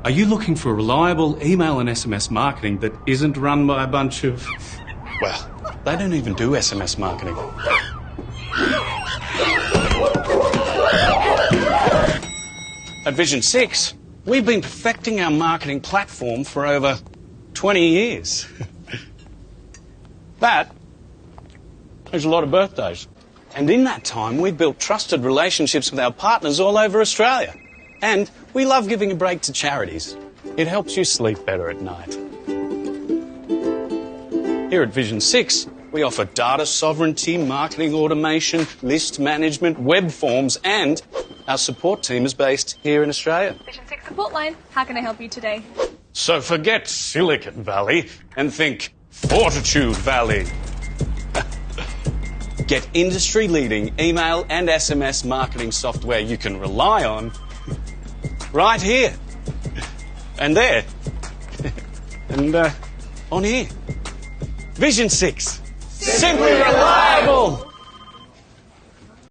Are you looking for reliable email and SMS marketing that isn't run by a bunch of... Well, they don't even do SMS marketing. At Vision 6, we've been perfecting our marketing platform for over 20 years. That is a lot of birthdays. And in that time, we've built trusted relationships with our partners all over Australia. And we love giving a break to charities. It helps you sleep better at night. Here at Vision 6, we offer data sovereignty, marketing automation, list management, web forms, and our support team is based here in Australia. Vision 6 support line. How can I help you today? So forget Silicon Valley and think Fortitude Valley. Get industry-leading email and SMS marketing software you can rely on right here and there and on here. Vision 6. Simply